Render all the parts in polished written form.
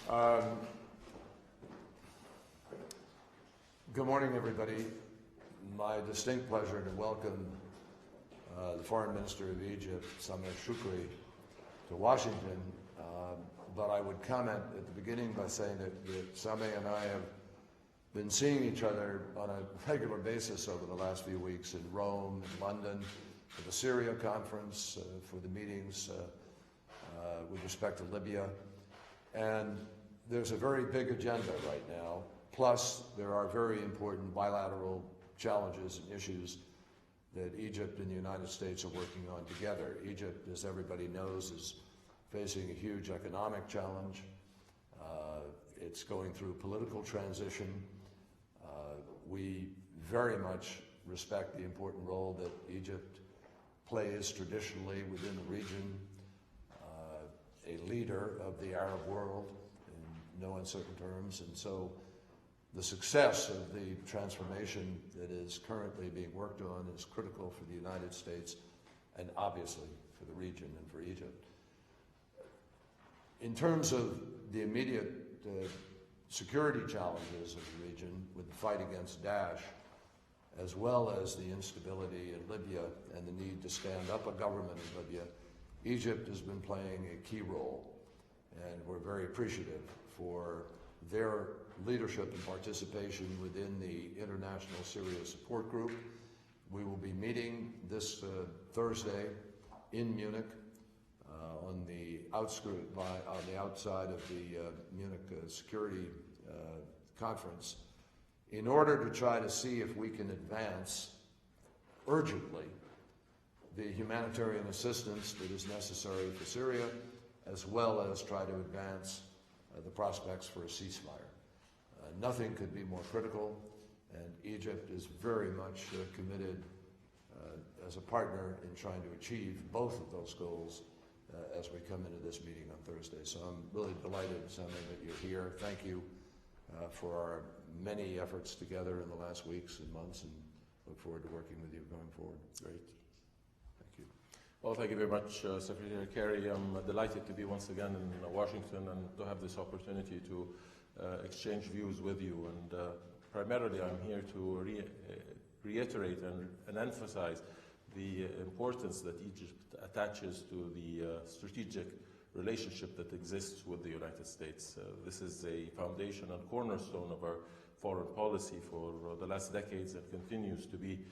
Good morning, everybody. My distinct pleasure to welcome the Foreign Minister of Egypt, Sameh Shoukry, to Washington. But I would comment at the beginning by saying that Sameh and I have been seeing each other on a regular basis over the last few weeks in Rome, in London, for the Syria conference, for the meetings with respect to Libya. And there's a very big agenda right now. Plus, there are very important bilateral challenges and issues that Egypt and the United States are working on together. Egypt, as everybody knows, is facing a huge economic challenge. It's going through political transition. We very much respect the important role that Egypt plays traditionally within the region, a leader of the Arab world in no uncertain terms. And so the success of the transformation that is currently being worked on is critical for the United States and obviously for the region and for Egypt. In terms of the immediate security challenges of the region with the fight against Daesh, as well as the instability in Libya and the need to stand up a government in Libya, Egypt has been playing a key role, and we're very appreciative for their leadership and participation within the International Syria Support Group. We will be meeting this Thursday in Munich on the outside of the Munich Security Conference in order to try to see if we can advance urgently the humanitarian assistance that is necessary for Syria, as well as try to advance the prospects for a ceasefire. Nothing could be more critical, and Egypt is very much committed as a partner in trying to achieve both of those goals as we come into this meeting on Thursday. So I'm really delighted, Sameh, that you're here. Thank you for our many efforts together in the last weeks and months, and look forward to working with you going forward. Great. Thank you. Well, thank you very much, Secretary Kerry. I'm delighted to be once again in Washington and to have this opportunity to exchange views with you. And primarily I'm here to reiterate and emphasize the importance that Egypt attaches to the strategic relationship that exists with the United States. This is a foundation and cornerstone of our foreign policy for the last decades and continues to be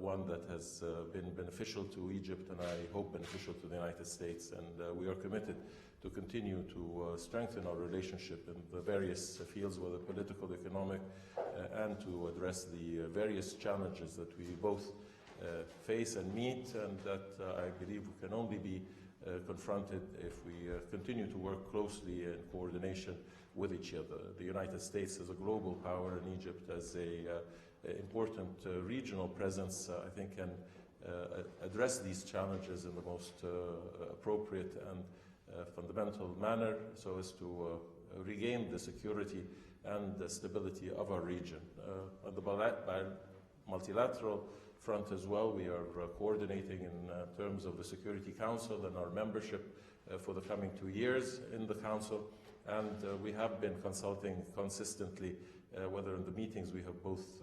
one that has been beneficial to Egypt and I hope beneficial to the United States. And we are committed to continue to strengthen our relationship in the various fields, whether political, economic, and to address the various challenges that we both face and meet, and that I believe can only be confronted if we continue to work closely in coordination with each other. The United States as a global power and Egypt as a important regional presence, I think, can address these challenges in the most appropriate and fundamental manner so as to regain the security and the stability of our region. On the multilateral front as well, we are coordinating in terms of the Security Council and our membership for the coming 2 years in the Council, and we have been consulting consistently, whether in the meetings we have both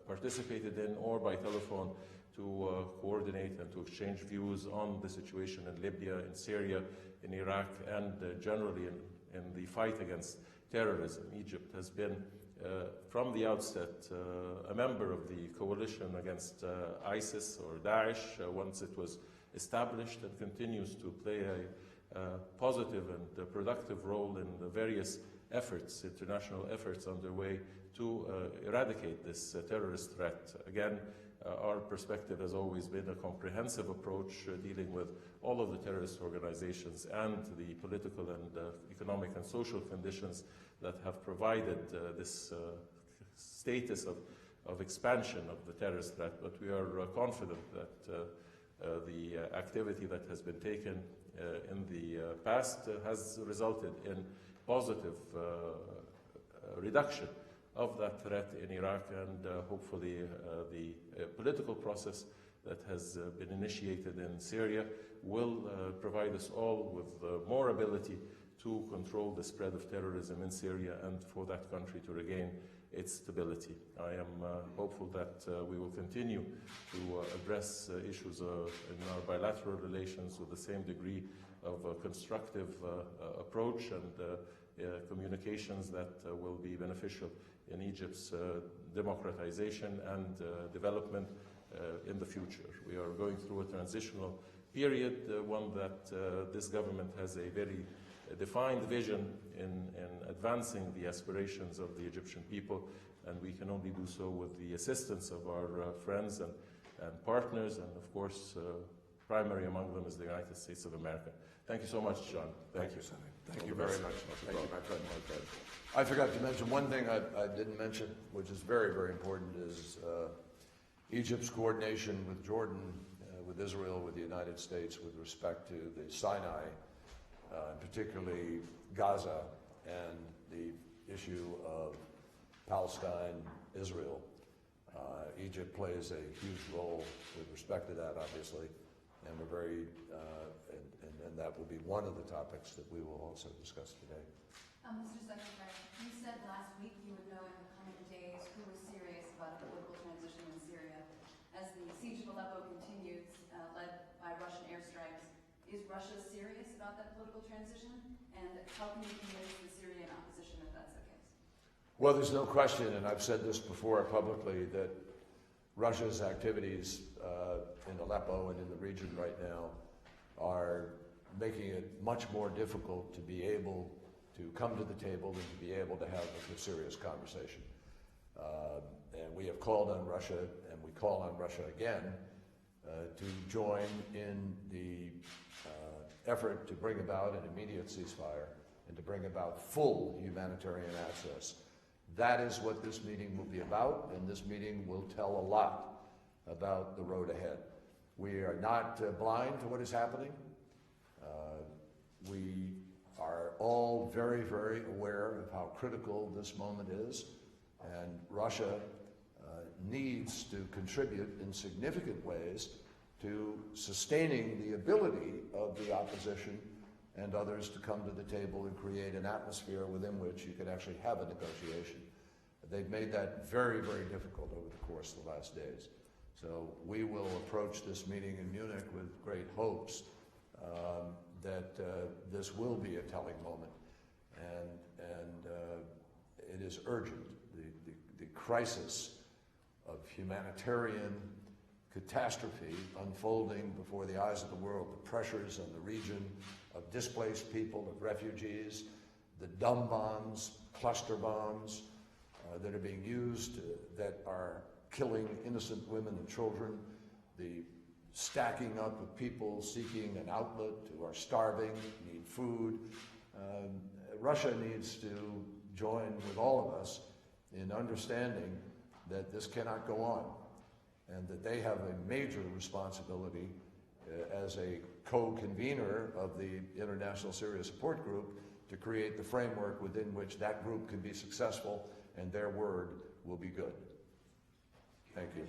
participated in or by telephone, to coordinate and to exchange views on the situation in Libya, in Syria, in Iraq, and generally in the fight against terrorism. Egypt has been from the outset a member of the coalition against ISIS or Daesh once it was established, and continues to play a positive and productive role in the various efforts, international efforts underway to eradicate this terrorist threat. Again, our perspective has always been a comprehensive approach dealing with all of the terrorist organizations and the political and economic and social conditions that have provided this status of expansion of the terrorist threat. But we are confident that the activity that has been taken in the past has resulted in positive reduction of that threat in Iraq, and hopefully the political process that has been initiated in Syria will provide us all with more ability to control the spread of terrorism in Syria and for that country to regain its stability. I am hopeful that we will continue to address issues in our bilateral relations with the same degree of constructive approach and communications that will be beneficial in Egypt's democratization and development in the future. We are going through a transitional period, one that this government has a very defined vision in advancing the aspirations of the Egyptian people, and we can only do so with the assistance of our friends and partners, and of course, primary among them is the United States of America. Thank you so much, John. Thank you. Thank you very much. Thank you, my friend. I forgot to mention one thing I didn't mention, which is very, very important, is Egypt's coordination with Jordan, with Israel, with the United States with respect to the Sinai, particularly Gaza, and the issue of Palestine, Israel. Egypt plays a huge role with respect to that, obviously, and we're very, and that will be one of the topics that we will also discuss today. Mr. Secretary, you said last week you would know in the coming days who was serious about a political transition in Syria. As the siege of Aleppo continues, led by Russian airstrikes, is Russia serious about that political transition? And how can you convince the Syrian opposition if that's the case? Well, there's no question, and I've said this before publicly, that Russia's activities in Aleppo and in the region right now are making it much more difficult to be able to come to the table and to be able to have a serious conversation. And we have called on Russia, and we call on Russia again, to join in the effort to bring about an immediate ceasefire and to bring about full humanitarian access. That is what this meeting will be about, and this meeting will tell a lot about the road ahead. We are not blind to what is happening. We are all very, very aware of how critical this moment is, and Russia needs to contribute in significant ways to sustaining the ability of the opposition and others to come to the table and create an atmosphere within which you could actually have a negotiation. They've made that very, very difficult over the course of the last days. So we will approach this meeting in Munich with great hopes that this will be a telling moment, and it is urgent. The crisis of humanitarian catastrophe unfolding before the eyes of the world, the pressures on the region of displaced people, of refugees, the dumb bombs, cluster bombs that are being used that are killing innocent women and children, the stacking up of people seeking an outlet who are starving, need food. Russia needs to join with all of us in understanding that this cannot go on, and that they have a major responsibility as a co-convener of the International Syria Support Group to create the framework within which that group can be successful and their word will be good. Thank you.